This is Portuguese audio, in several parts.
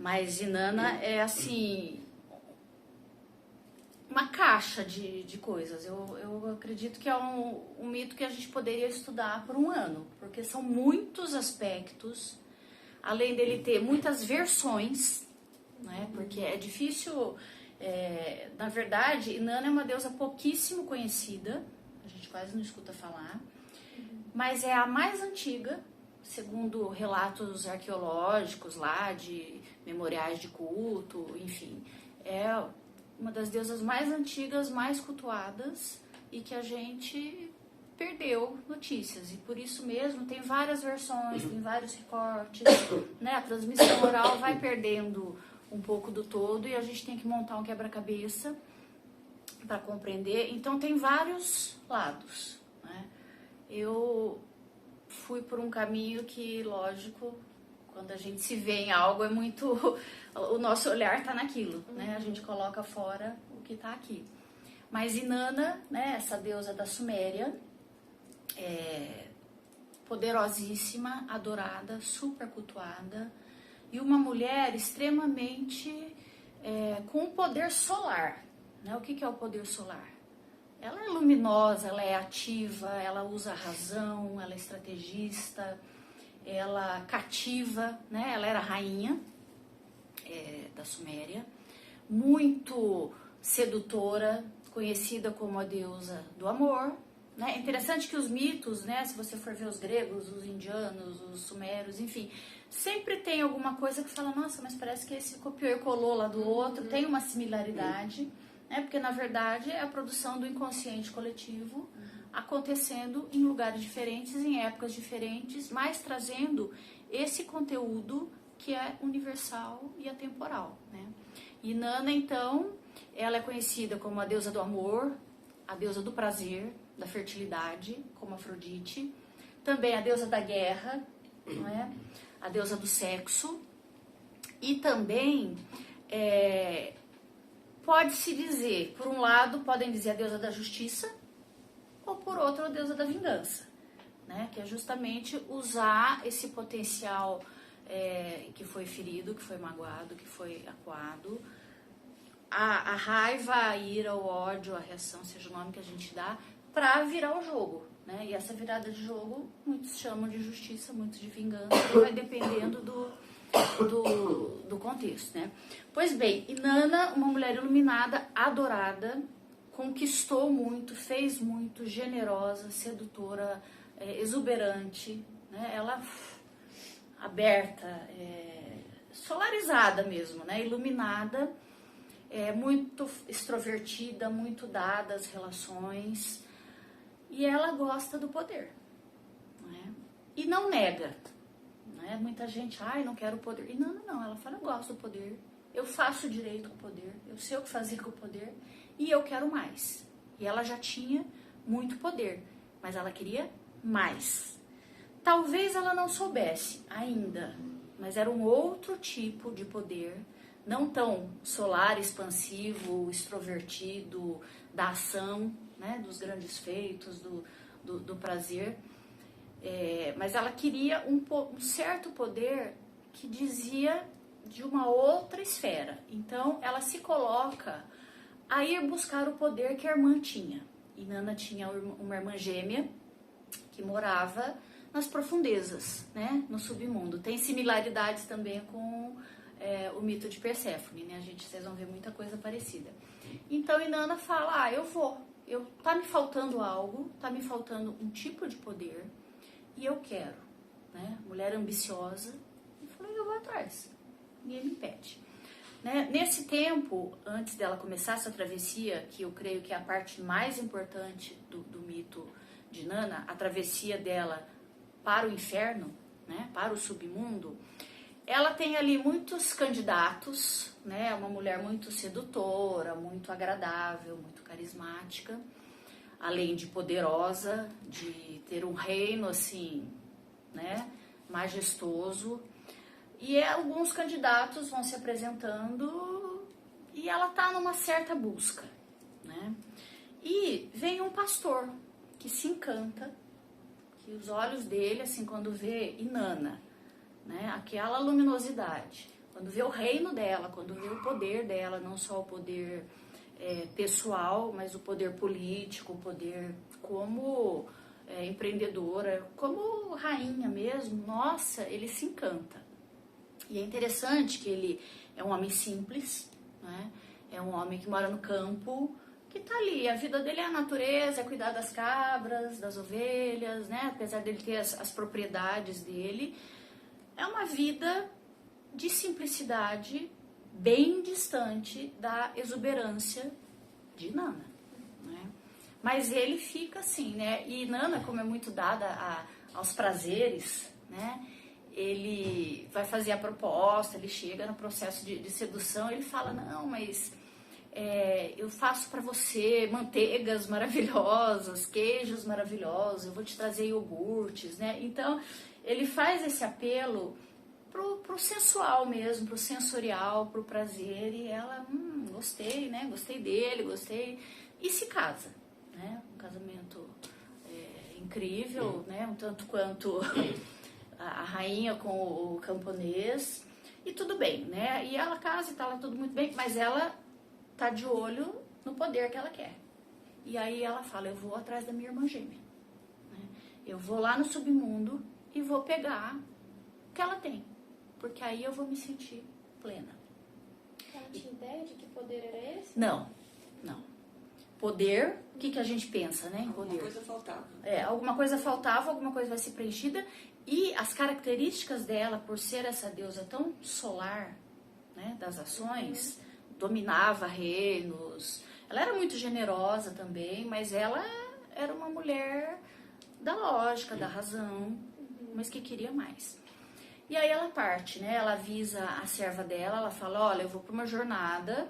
Mas Inanna é assim, uma caixa de coisas. Eu acredito que é um mito que a gente poderia estudar por um ano, porque são muitos aspectos, além dele ter muitas versões, né? Porque é difícil, na verdade, Inanna é uma deusa pouquíssimo conhecida, a gente quase não escuta falar, mas é a mais antiga, segundo relatos arqueológicos lá, de memoriais de culto, enfim, é uma das deusas mais antigas, mais cultuadas e que a gente perdeu notícias. E por isso mesmo tem várias versões, tem vários recortes, né? A transmissão oral vai perdendo um pouco do todo e a gente tem que montar um quebra-cabeça para compreender. Então tem vários lados, né? Eu fui por um caminho que, lógico, quando a gente se vê em algo, é muito... O nosso olhar está naquilo, né? A gente coloca fora o que está aqui. Mas Inanna, né, essa deusa da Suméria, poderosíssima, adorada, super cultuada, e uma mulher extremamente com um poder solar, né? O que é o poder solar? Ela é luminosa, ela é ativa, ela usa a razão, ela é estrategista, ela cativa, né? Ela era rainha da Suméria, muito sedutora, conhecida como a deusa do amor, né? É interessante que os mitos, né? Se você for ver os gregos, os indianos, os sumérios, enfim, sempre tem alguma coisa que fala, nossa, mas parece que esse copiou e colou lá do outro, tem uma similaridade, né? Porque na verdade é a produção do inconsciente coletivo acontecendo em lugares diferentes, em épocas diferentes, mas trazendo esse conteúdo que é universal e atemporal, né? Inanna, então, ela é conhecida como a deusa do amor, a deusa do prazer, da fertilidade, como Afrodite, também a deusa da guerra, não é? A deusa do sexo, e também pode-se dizer, por um lado, podem dizer a deusa da justiça, ou por outro, a deusa da vingança, né? Que é justamente usar esse potencial que foi ferido, que foi magoado, que foi acuado, a raiva, a ira, o ódio, a reação, seja o nome que a gente dá, para virar o jogo, né? E essa virada de jogo, muitos chamam de justiça, muitos de vingança, vai dependendo do contexto, né? Pois bem, Inanna, uma mulher iluminada, adorada, conquistou muito, fez muito, generosa, sedutora, exuberante, né? Ela aberta, solarizada mesmo, né? Iluminada, muito extrovertida, muito dada às relações, e ela gosta do poder, né? E não nega, né? Muita gente, não quero poder. E não, ela fala, eu gosto do poder, eu faço direito com o poder, eu sei o que fazer com o poder e eu quero mais. E ela já tinha muito poder, mas ela queria mais. Talvez ela não soubesse ainda, mas era um outro tipo de poder, não tão solar, expansivo, extrovertido, da ação, né, dos grandes feitos, do prazer. Mas ela queria um certo poder que dizia de uma outra esfera. Então, ela se coloca a ir buscar o poder que a irmã tinha. Inanna tinha uma irmã gêmea que morava nas profundezas, né, no submundo. Tem similaridades também com o mito de Perséfone, né? Vocês vão ver muita coisa parecida. Então, Inanna fala, tá me faltando algo, tá me faltando um tipo de poder e eu quero, né? Mulher ambiciosa, e falei, eu vou atrás, ninguém me impede. Né? Nesse tempo, antes dela começar essa travessia, que eu creio que é a parte mais importante do mito de Inanna, a travessia dela para o inferno, né? Para o submundo, ela tem ali muitos candidatos, né? Uma mulher muito sedutora, muito agradável, muito carismática, além de poderosa, de ter um reino assim, né? Majestoso. E alguns candidatos vão se apresentando e ela tá numa certa busca, né? E vem um pastor que se encanta, que os olhos dele, assim, quando vê Inanna, né, aquela luminosidade, quando vê o reino dela, quando vê o poder dela, não só o poder pessoal, mas o poder político, o poder como empreendedora, como rainha mesmo, nossa, ele se encanta. E é interessante que ele é um homem simples, né? É um homem que mora no campo, que tá ali, a vida dele é a natureza, é cuidar das cabras, das ovelhas, né? Apesar dele ter as propriedades dele, é uma vida de simplicidade bem distante da exuberância de Nana, né? Mas ele fica assim, né? E Nana, como é muito dada aos prazeres, né? Ele vai fazer a proposta, ele chega no processo de sedução, ele fala, não, mas eu faço para você manteigas maravilhosas, queijos maravilhosos, eu vou te trazer iogurtes, né? Então, ele faz esse apelo pro sensual mesmo, pro sensorial, pro prazer, e ela, gostei, né? Gostei dele, gostei, e se casa, né? Um casamento incrível, né? Um tanto quanto a rainha com o camponês, e tudo bem, né? E ela casa e tá lá tudo muito bem, mas ela tá de olho no poder que ela quer. E aí ela fala, eu vou atrás da minha irmã gêmea, né? Eu vou lá no submundo e vou pegar o que ela tem, porque aí eu vou me sentir plena. Ela tinha ideia de que poder era esse? Não. Poder, o que a gente pensa, né, em poder? Alguma coisa faltava. Alguma coisa faltava, alguma coisa vai ser preenchida, e as características dela, por ser essa deusa tão solar, né, das ações, dominava reinos, ela era muito generosa também, mas ela era uma mulher da lógica, da razão, mas que queria mais. E aí ela parte, né? Ela avisa a serva dela, ela fala, olha, eu vou para uma jornada,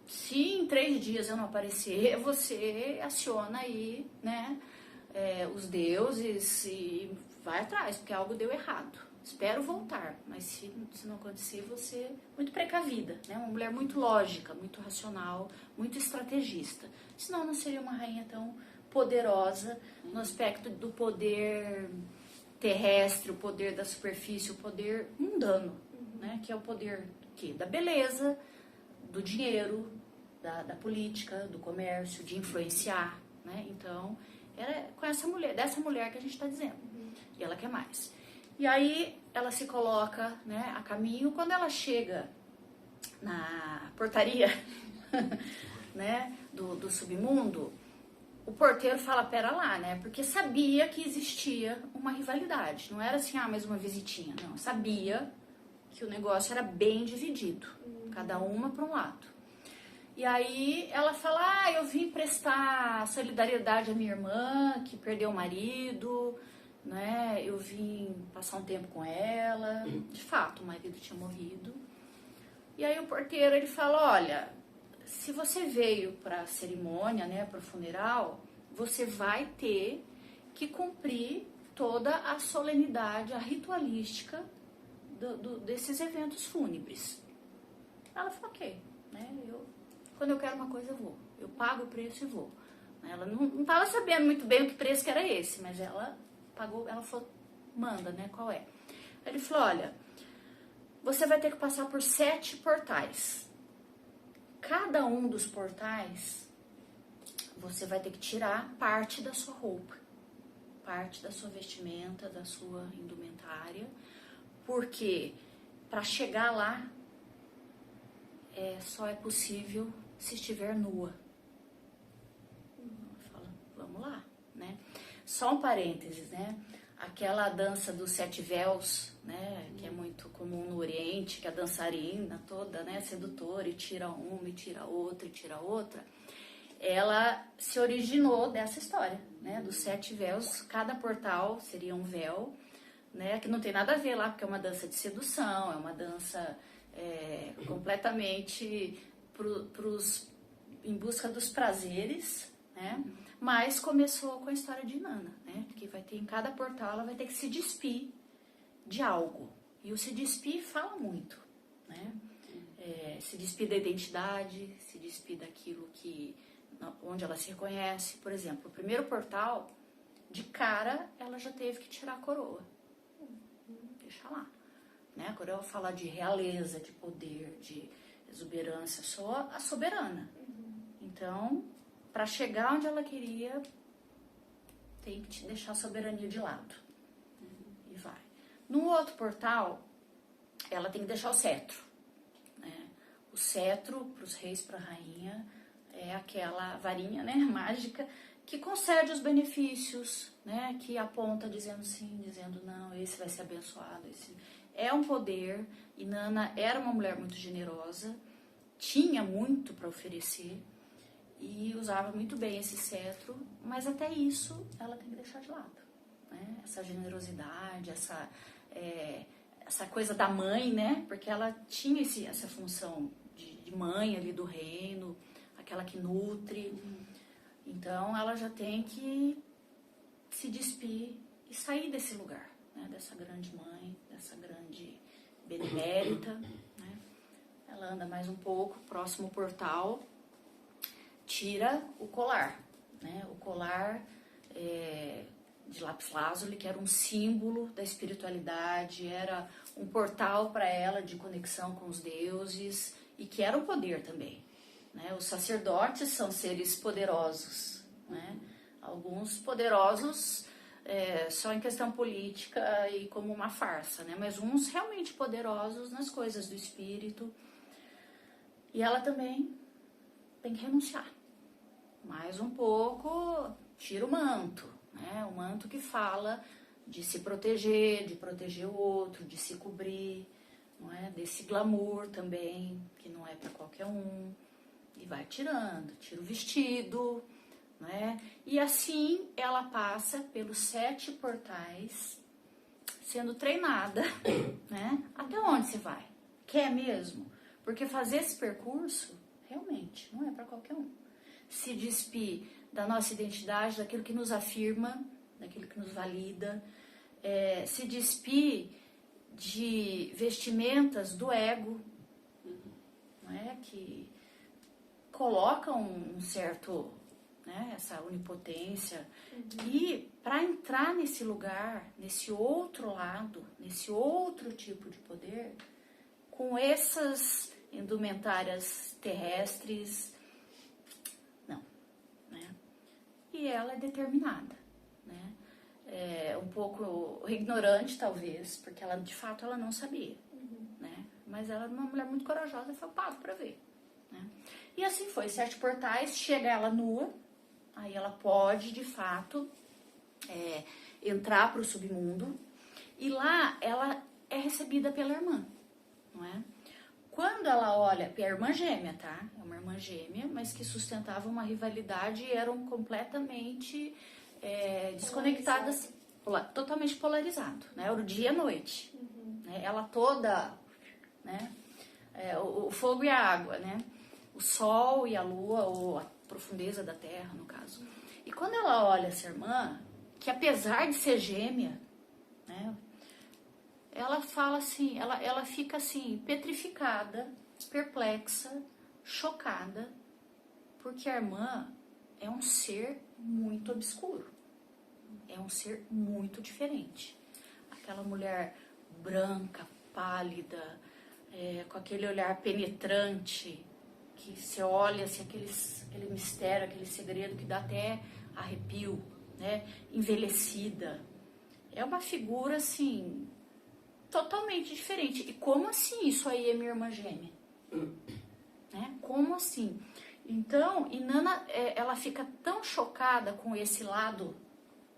se em 3 dias eu não aparecer, você aciona aí, né, os deuses e vai atrás, porque algo deu errado. Espero voltar, mas se não acontecer, você muito precavida, né? Uma mulher muito lógica, muito racional, muito estrategista. Senão não seria uma rainha tão poderosa no aspecto do poder terrestre, o poder da superfície, o poder mundano, né? Que é o poder da beleza, do dinheiro, da política, do comércio, de influenciar, né? Então, era com dessa mulher que a gente está dizendo. E ela quer mais. E aí ela se coloca, né, a caminho. Quando ela chega na portaria né, do submundo, o porteiro fala, pera lá, né? Porque sabia que existia uma rivalidade. Não era assim, mais uma visitinha. Não, sabia que o negócio era bem dividido. Cada uma para um lado. E aí ela fala, eu vim prestar solidariedade à minha irmã, que perdeu o marido, né? Eu vim passar um tempo com ela. De fato, o marido tinha morrido. E aí o porteiro, ele fala, olha, se você veio para a cerimônia, né, para o funeral, você vai ter que cumprir toda a solenidade, a ritualística desses eventos fúnebres. Ela falou, ok, né? Quando eu quero uma coisa, eu vou. Eu pago o preço e vou. Ela não estava sabendo muito bem o que preço que era esse, mas ela pagou, ela falou, manda, né? Qual é? Aí ele falou, olha, você vai ter que passar por 7 portais. Cada um dos portais, você vai ter que tirar parte da sua roupa, parte da sua vestimenta, da sua indumentária, porque para chegar lá, só é possível se estiver nua. Fala, vamos lá, né? Só um parênteses, né? Aquela dança dos 7 véus, né? Que é muito comum no Oriente, que a dançarina toda, né? Sedutora, e tira uma, e tira outra, e tira outra. Ela se originou dessa história, né? Dos 7 véus. Cada portal seria um véu, né? Que não tem nada a ver lá, porque é uma dança de sedução, é uma dança completamente em busca dos prazeres, né? Mas começou com a história de Nana, né? Porque vai ter em cada portal, ela vai ter que se despir de algo. E o se despir fala muito, né? Se despir da identidade, se despir daquilo onde ela se reconhece. Por exemplo, o primeiro portal, de cara, ela já teve que tirar a coroa. Deixa lá. Né? Quando eu falar de realeza, de poder, de exuberância, eu sou a soberana. Então, para chegar onde ela queria, tem que te deixar a soberania de lado. E vai. No outro portal, ela tem que deixar o cetro. Né? O cetro, para os reis, para a rainha, é aquela varinha, né, mágica, que concede os benefícios, né, que aponta dizendo sim, dizendo não, esse vai ser abençoado. Esse é um poder. E Nana era uma mulher muito generosa, tinha muito para oferecer e usava muito bem esse cetro, mas até isso ela tem que deixar de lado. Né? Essa generosidade, essa coisa da mãe, né? Porque ela tinha essa função de mãe ali do reino, aquela que nutre. Então ela já tem que se despir e sair desse lugar, né? Dessa grande mãe, dessa grande benemérita. Né? Ela anda mais um pouco, próximo portal, tira o colar. Né? O colar de lápis lazuli, que era um símbolo da espiritualidade, era um portal para ela de conexão com os deuses e que era um poder também. Né? Os sacerdotes são seres poderosos, né? Alguns poderosos só em questão política e como uma farsa, né? Mas uns realmente poderosos nas coisas do espírito. E ela também tem que renunciar. Mais um pouco, tira o manto, né? O manto que fala de se proteger, de proteger o outro, de se cobrir, não é? Desse glamour também, que não é para qualquer um. E vai tirando, tira o vestido, né? E assim ela passa pelos 7 portais, sendo treinada, né? Até onde você vai? Quer mesmo? Porque fazer esse percurso, realmente, não é para qualquer um. Se despir da nossa identidade, daquilo que nos afirma, daquilo que nos valida, se despir de vestimentas do ego, não é? Que colocam um certo, né, essa onipotência. E para entrar nesse lugar, nesse outro lado, nesse outro tipo de poder, com essas indumentárias terrestres, não, né? E ela é determinada, né? É um pouco ignorante talvez, porque ela de fato ela não sabia, né? Mas ela era uma mulher muito corajosa e foi pago para ver. Né? E assim foi, 7 portais, chega ela nua, aí ela pode, de fato, entrar para o submundo, e lá ela é recebida pela irmã, não é? Quando ela olha, é a irmã gêmea, tá? É uma irmã gêmea, mas que sustentava uma rivalidade e eram completamente desconectadas, totalmente polarizado, né? Era o dia e a noite, né? Ela toda, né? O fogo e a água, né? O sol e a lua, ou a profundeza da terra, no caso. E quando ela olha essa irmã, que apesar de ser gêmea, né, ela fala assim, ela fica assim, petrificada, perplexa, chocada, porque a irmã é um ser muito obscuro, é um ser muito diferente. Aquela mulher branca, pálida, com aquele olhar penetrante, que você olha assim, aquele mistério, aquele segredo que dá até arrepio, né? Envelhecida. É uma figura assim totalmente diferente. E como assim isso aí é minha irmã gêmea? Né? Como assim? Então, Inanna, ela fica tão chocada com esse lado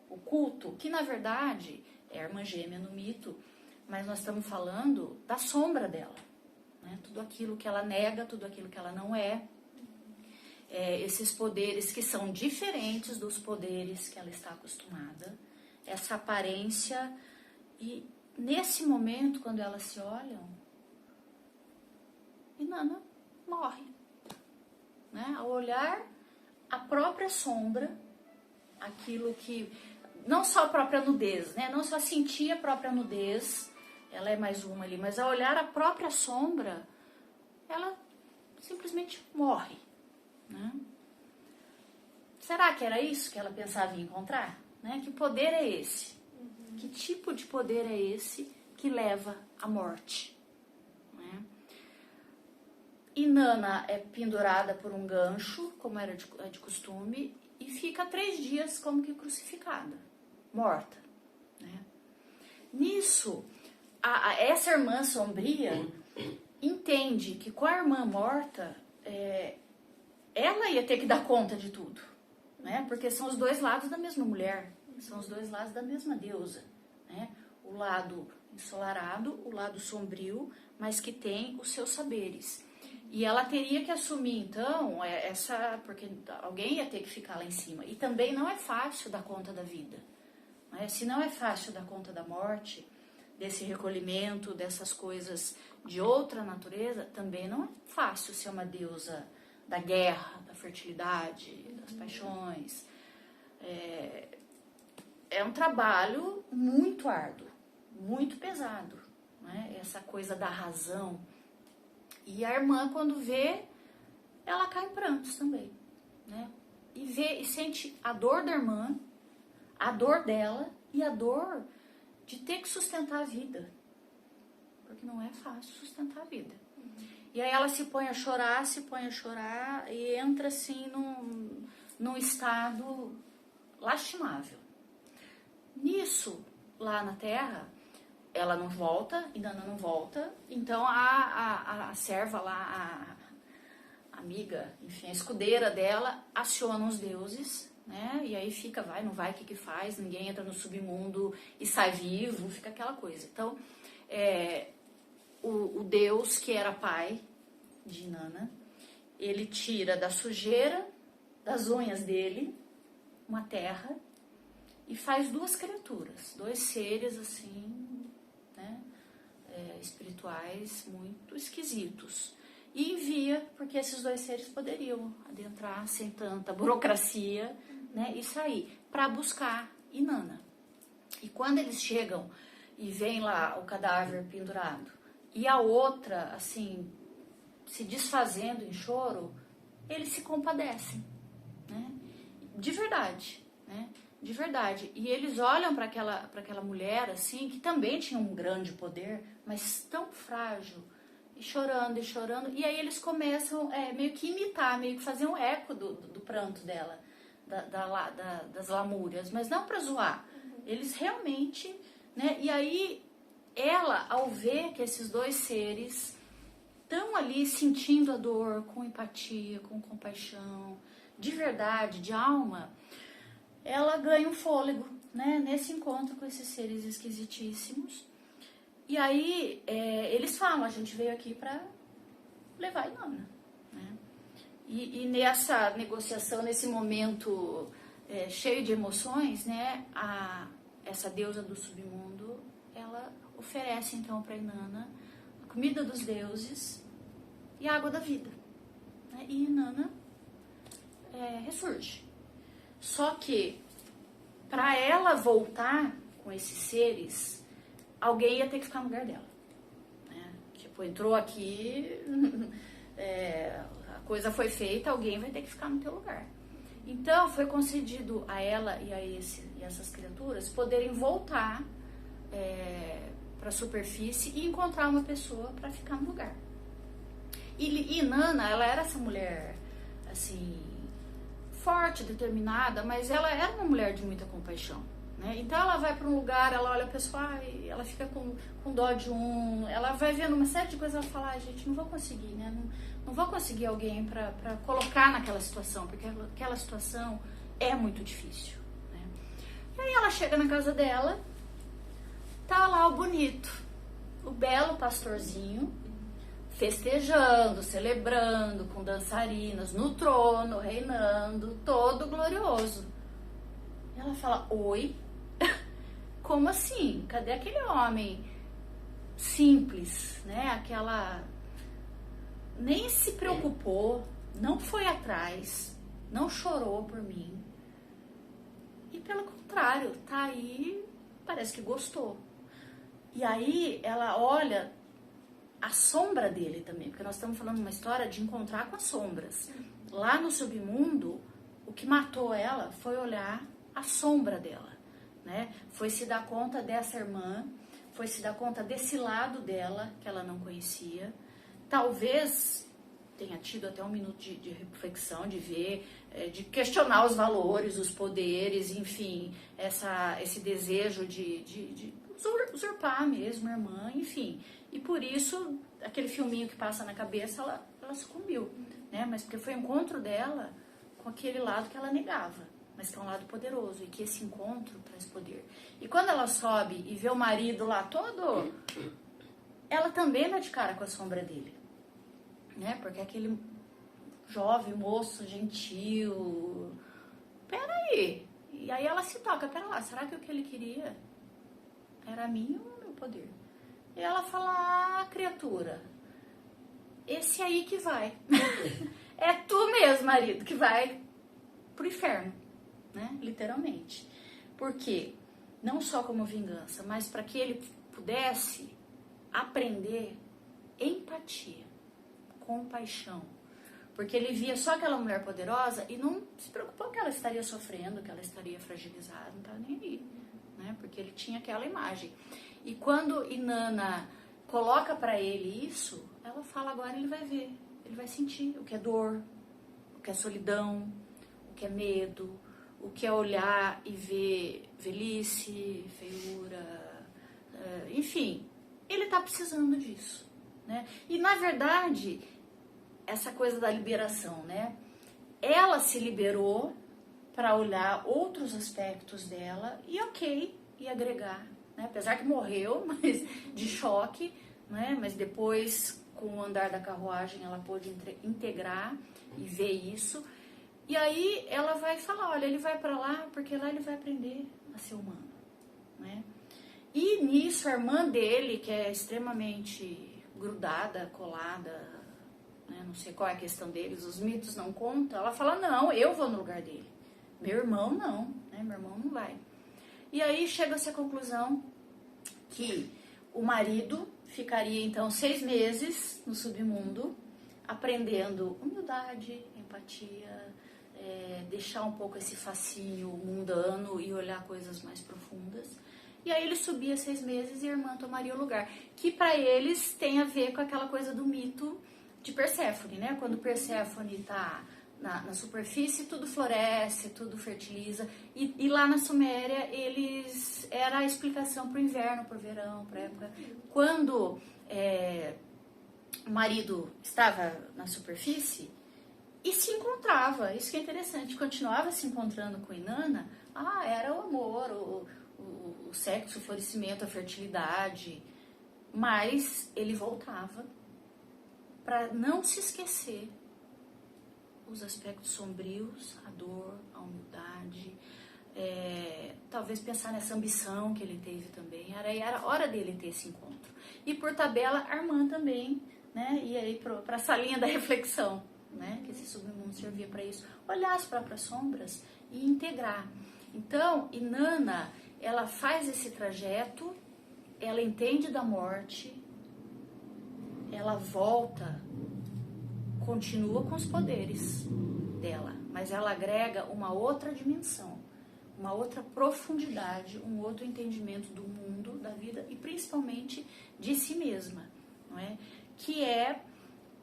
oculto, que na verdade é a irmã gêmea no mito, mas nós estamos falando da sombra dela. Né? Tudo aquilo que ela nega, tudo aquilo que ela não é. Esses poderes que são diferentes dos poderes que ela está acostumada. Essa aparência. E nesse momento, quando elas se olham, Inanna morre. Né? Ao olhar a própria sombra, aquilo que... Não só a própria nudez, né? Não só sentir a própria nudez, ela é mais uma ali, mas ao olhar a própria sombra, ela simplesmente morre. Né? Será que era isso que ela pensava em encontrar? Né? Que poder é esse? Que tipo de poder é esse que leva à morte. Né? Inanna é pendurada por um gancho, como era de costume, e fica 3 dias como que crucificada, morta. Né? Nisso, essa irmã sombria entende que com a irmã morta, ela ia ter que dar conta de tudo, né? Porque são os 2 lados da mesma mulher, são os 2 lados da mesma deusa, né? O lado ensolarado, o lado sombrio, mas que tem os seus saberes. E ela teria que assumir, então, porque alguém ia ter que ficar lá em cima. E também não é fácil dar conta da vida. Né? Se não é fácil dar conta da morte, desse recolhimento, dessas coisas de outra natureza, também não é fácil ser uma deusa da guerra, da fertilidade, das paixões. É um trabalho muito árduo, muito pesado, né? Essa coisa da razão. E a irmã, quando vê, ela cai em prantos também, né? E vê e sente a dor da irmã, a dor dela e a dor de ter que sustentar a vida. Porque não é fácil sustentar a vida. E aí ela se põe a chorar e entra assim num estado lastimável. Nisso, lá na Terra, ela não volta, Inanna não volta, então a serva lá, a amiga, enfim, a escudeira dela, aciona os deuses, né? E aí fica, vai, não vai, o que faz? Ninguém entra no submundo e sai vivo, fica aquela coisa. Então, o Deus que era pai de Inanna, ele tira da sujeira das unhas dele uma terra e faz 2 criaturas, 2 seres assim, né, espirituais muito esquisitos. E envia, porque esses 2 seres poderiam adentrar sem tanta burocracia, né, e sair para buscar Inanna. E quando eles chegam e vem lá o cadáver pendurado e a outra, assim, se desfazendo em choro, eles se compadecem, né? De verdade, né? De verdade. E eles olham para aquela mulher, assim, que também tinha um grande poder, mas tão frágil, e chorando, e aí eles começam meio que imitar, meio que fazer um eco do pranto dela, das lamúrias, mas não para zoar. Eles realmente, né? E aí ela, ao ver que esses 2 seres estão ali sentindo a dor com empatia, com compaixão, de verdade, de alma, ela ganha um fôlego, né, nesse encontro com esses seres esquisitíssimos. E aí eles falam, a gente veio aqui para levar Inanna, né? E nessa negociação, nesse momento cheio de emoções, né, essa deusa do submundo, ela oferece então para Inanna a comida dos deuses e a água da vida, né? E Inanna ressurge. Só que para ela voltar com esses seres, alguém ia ter que ficar no lugar dela, né? Tipo, entrou aqui, a coisa foi feita, alguém vai ter que ficar no teu lugar. Então foi concedido a ela e essas criaturas poderem voltar para a superfície e encontrar uma pessoa para ficar no lugar. E Inanna, ela era essa mulher assim, forte, determinada, mas ela era uma mulher de muita compaixão, né? Então ela vai para um lugar, ela olha a pessoa, ela fica com dó de ela vai vendo uma série de coisas, ela fala, gente, não vou conseguir, né? Não vou conseguir alguém para colocar naquela situação, porque aquela situação é muito difícil, né? E aí ela chega na casa dela, tá lá o bonito, o belo pastorzinho, festejando, celebrando, com dançarinas, no trono, reinando, todo glorioso. E ela fala, oi? Como assim? Cadê aquele homem simples, né? Aquela... Nem se preocupou, não foi atrás, não chorou por mim. E pelo contrário, tá aí, parece que gostou. E aí ela olha a sombra dele também, porque nós estamos falando uma história de encontrar com as sombras. Lá no submundo, o que matou ela foi olhar a sombra dela, né? Foi se dar conta dessa irmã, foi se dar conta desse lado dela que ela não conhecia. Talvez tenha tido até um minuto de reflexão, de ver, de questionar os valores, os poderes, enfim, esse desejo de usurpar mesmo a irmã, enfim. E por isso, aquele filminho que passa na cabeça, ela sucumbiu, né? Mas porque foi o encontro dela com aquele lado que ela negava, mas que é um lado poderoso, e que esse encontro traz poder. E quando ela sobe e vê o marido lá todo, ela também dá de cara com a sombra dele, né? Porque aquele jovem, moço, gentil, peraí. E aí ela se toca, pera lá, será que o que ele queria era a mim ou o meu poder? E ela fala, criatura, esse aí que vai. É tu mesmo, marido, que vai pro inferno, né? Literalmente. Porque não só como vingança, mas para que ele pudesse aprender empatia, compaixão. Porque ele via só aquela mulher poderosa e não se preocupou que ela estaria sofrendo, que ela estaria fragilizada, não estava nem aí, né? Porque ele tinha aquela imagem. E quando Inanna coloca para ele isso, ela fala, agora ele vai ver, ele vai sentir o que é dor, o que é solidão, o que é medo, o que é olhar e ver velhice, feiura, enfim, ele tá precisando disso, né? E na verdade, essa coisa da liberação, né? Ela se liberou para olhar outros aspectos dela e e agregar, né? Apesar que morreu, mas de choque, né? Mas depois, com o andar da carruagem, ela pôde integrar e ver isso. E aí ela vai falar, olha, ele vai para lá porque lá ele vai aprender a ser humano, né? E nisso a irmã dele, que é extremamente grudada, colada, né? Não sei qual é a questão deles, os mitos não contam, ela fala, não, eu vou no lugar dele. Meu irmão não, né? Meu irmão não vai. E aí chega-se à conclusão que o marido ficaria então 6 meses no submundo, aprendendo humildade, empatia, deixar um pouco esse fascínio mundano e olhar coisas mais profundas. E aí ele subia 6 meses e a irmã tomaria o lugar. Que para eles tem a ver com aquela coisa do mito de Perséfone, né? Quando Perséfone está na superfície, tudo floresce, tudo fertiliza. E lá na Suméria, era a explicação para o inverno, para o verão, para a época. Quando o marido estava na superfície e se encontrava, isso que é interessante, continuava se encontrando com Inanna, era o amor, o sexo, o florescimento, a fertilidade, mas ele voltava para não se esquecer os aspectos sombrios, a dor, a humildade, talvez pensar nessa ambição que ele teve também, era hora dele ter esse encontro. E por tabela, a irmã também, né? E aí para essa linha da reflexão, né? Que esse submundo servia para isso, olhar as próprias sombras e integrar. Então, Inanna, ela faz esse trajeto, ela entende da morte, ela volta, continua com os poderes dela, mas ela agrega uma outra dimensão, uma outra profundidade, um outro entendimento do mundo, da vida e principalmente de si mesma, não é? Que é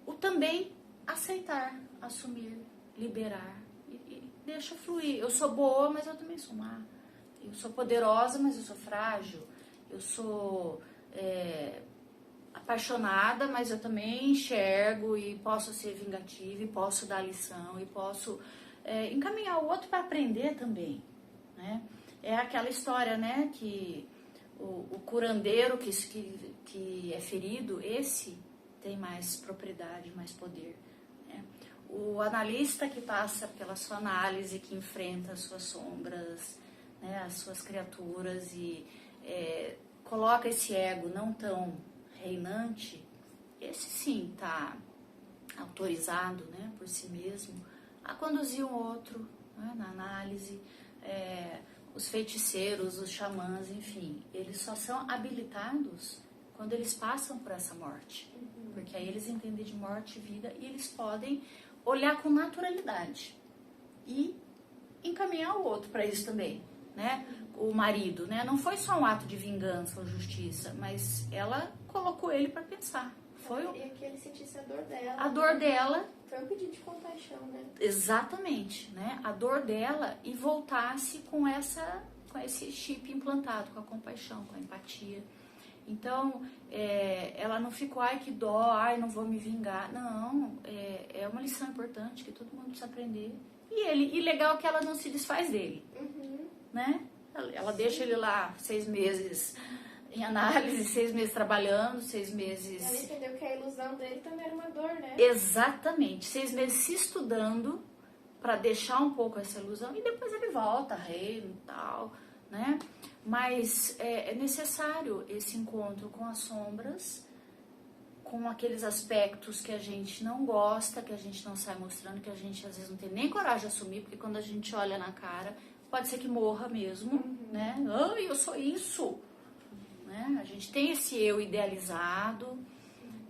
o também aceitar, assumir, liberar e deixa fluir. Eu sou boa, mas eu também sou má. Eu sou poderosa, mas eu sou frágil. Eu sou apaixonada, mas eu também enxergo e posso ser vingativa, e posso dar lição, e posso encaminhar o outro para aprender também, né? É aquela história, né, que o curandeiro que é ferido, esse tem mais propriedade, mais poder, né? O analista que passa pela sua análise, que enfrenta as suas sombras, né, as suas criaturas e coloca esse ego não tão reinante, esse sim está autorizado, né, por si mesmo a conduzir um outro, né, na análise. Os feiticeiros, os xamãs, enfim, eles só são habilitados quando eles passam por essa morte, porque aí eles entendem de morte e vida e eles podem olhar com naturalidade e encaminhar o outro para isso também, né? o marido, né? Não foi só um ato de vingança ou justiça, mas ela colocou ele para pensar. Foi E que ele sentisse a dor dela. a dor dela. Foi um pedido de compaixão, né? Exatamente, né? A dor dela e voltasse com esse chip implantado, com a compaixão, com a empatia. Então, ela não ficou, ai que dó, ai não vou me vingar. Não, é uma lição importante que todo mundo precisa aprender. E legal que ela não se desfaz dele, né? Ela deixa ele lá 6 meses em análise, 6 meses trabalhando, 6 meses... Ela entendeu que a ilusão dele também era uma dor, né? Exatamente, 6 meses se estudando para deixar um pouco essa ilusão e depois ele volta, reino e tal, né? Mas é necessário esse encontro com as sombras, com aqueles aspectos que a gente não gosta, que a gente não sai mostrando, que a gente às vezes não tem nem coragem de assumir, porque quando a gente olha na cara, pode ser que morra mesmo, né? Ai, eu sou isso, né? A gente tem esse eu idealizado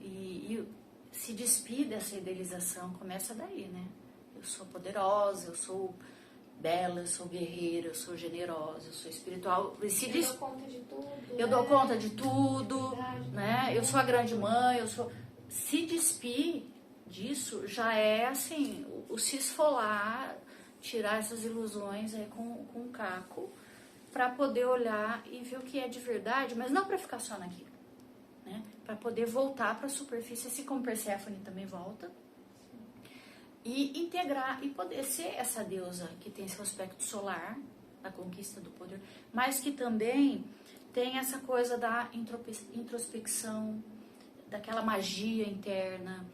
e se despir dessa idealização, começa daí, né? Eu sou poderosa, eu sou bela, eu sou guerreira, eu sou generosa, eu sou espiritual. Eu dou conta de tudo. Eu dou conta de tudo, né? Eu sou a grande mãe, eu sou... Se despir disso já é, assim, o se esfolar, tirar essas ilusões aí com um caco, para poder olhar e ver o que é de verdade, mas não para ficar só naquilo, né? Para poder voltar para a superfície, assim como Perséfone também volta, e integrar e poder ser essa deusa que tem seu aspecto solar, da conquista do poder, mas que também tem essa coisa da introspecção, daquela magia interna,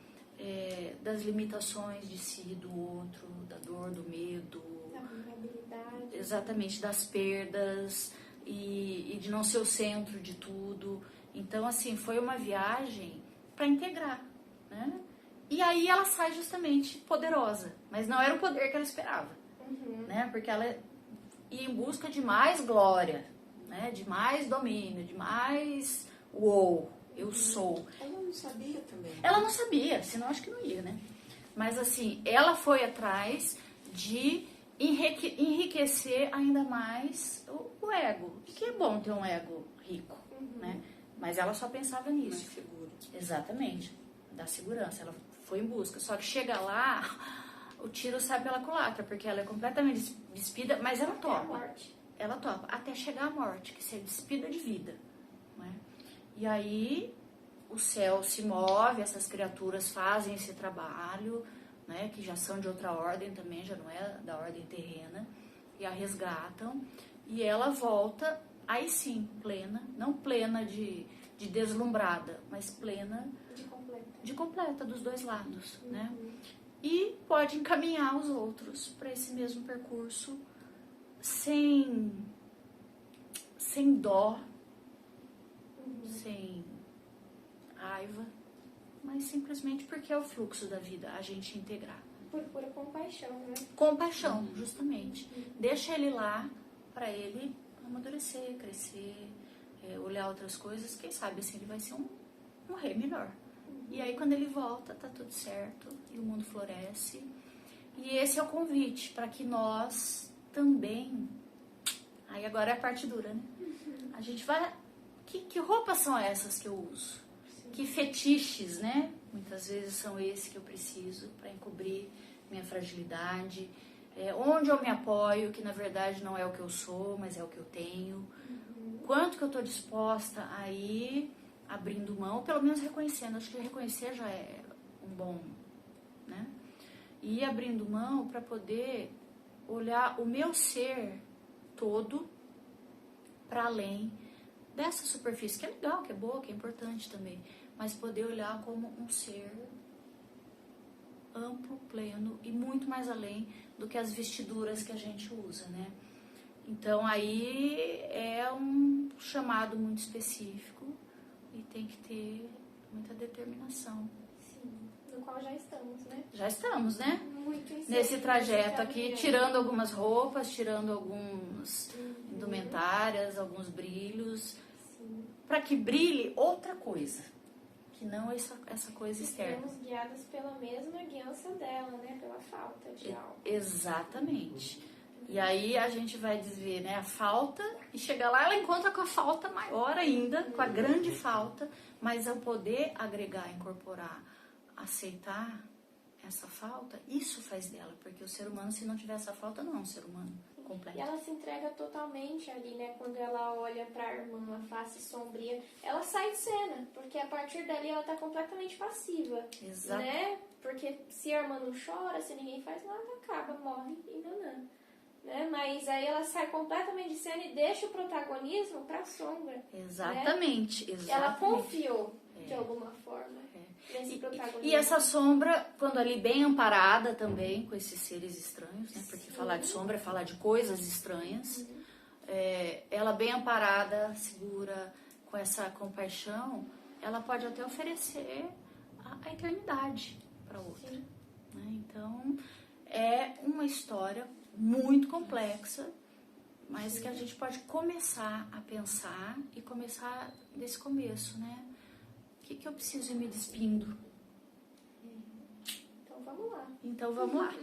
das limitações de si e do outro, da dor, do medo, da vulnerabilidade. Exatamente, das perdas e de não ser o centro de tudo. Então, assim, foi uma viagem para integrar, né? E aí ela sai justamente poderosa, mas não era o poder que ela esperava, né? Porque ela ia em busca de mais glória, né? De mais domínio, de mais uou, eu sou. Ela não sabia também. Ela não sabia, senão acho que não ia, né? Mas assim, ela foi atrás de enriquecer ainda mais o ego. Que é bom ter um ego rico, né? Mas ela só pensava nisso. Mais seguro. Exatamente, da segurança. Ela foi em busca. Só que chega lá, o tiro sai pela culatra, porque ela é completamente despida, mas ela Até a topa. morte. Ela topa, até chegar à morte, que se despida de vida, né? E aí o céu se move, essas criaturas fazem esse trabalho, né, que já são de outra ordem também, já não é da ordem terrena, e a resgatam, e ela volta, aí sim, plena, não plena de deslumbrada, mas plena de completa dos dois lados, né? E pode encaminhar os outros para esse mesmo percurso sem dó, sem raiva, mas simplesmente porque é o fluxo da vida, a gente integrar. Por pura compaixão, né? Compaixão, justamente. Deixa ele lá para ele amadurecer, crescer, olhar outras coisas, quem sabe assim ele vai ser um rei melhor. E aí quando ele volta, tá tudo certo e o mundo floresce. E esse é o convite para que nós também... Aí agora é a parte dura, né? A gente vai... Que roupas são essas que eu uso? Sim. Que fetiches, né? Muitas vezes são esses que eu preciso para encobrir minha fragilidade. Onde eu me apoio, que na verdade não é o que eu sou, mas é o que eu tenho. Quanto que eu estou disposta a ir abrindo mão, pelo menos reconhecendo. Acho que reconhecer já é um bom, né? E ir abrindo mão para poder olhar o meu ser todo para além dessa superfície, que é legal, que é boa, que é importante também, mas poder olhar como um ser amplo, pleno e muito mais além do que as vestiduras que a gente usa, né? Então aí é um chamado muito específico e tem que ter muita determinação. Sim, no qual já estamos, né? Já estamos, né? Muito inserido Nesse trajeto aqui, caminhando. tirando algumas roupas, tirando algumas indumentárias, alguns brilhos, para que brilhe outra coisa, que não essa coisa externa. Seremos guiadas pela mesma guiança dela, né? Pela falta de algo. Exatamente. E aí a gente vai desver, né, a falta e chega lá ela encontra com a falta maior ainda, com a grande falta, mas ao poder agregar, incorporar, aceitar essa falta, isso faz dela, porque o ser humano, se não tiver essa falta, não é um ser humano completo. E ela se entrega totalmente ali, né? Quando ela olha pra irmã, a face sombria, ela sai de cena, porque a partir dali ela tá completamente passiva. Exato. Né? Porque se a irmã não chora, se ninguém faz nada, acaba, morre e nanã. Né? Mas aí ela sai completamente de cena e deixa o protagonismo pra sombra. Exatamente, Né? exatamente. Ela confiou, de alguma forma, nesse protagonismo. E essa sombra, quando ali bem amparada também, com esses seres estranhos, né? Porque falar de sombra é falar de coisas estranhas. Ela bem amparada, segura, com essa compaixão, ela pode até oferecer a eternidade para outra. Né? Então, é uma história muito complexa, mas que a gente pode começar a pensar e começar desse começo, né? O que eu preciso ir me despindo? Então vamos lá. Então vamos lá.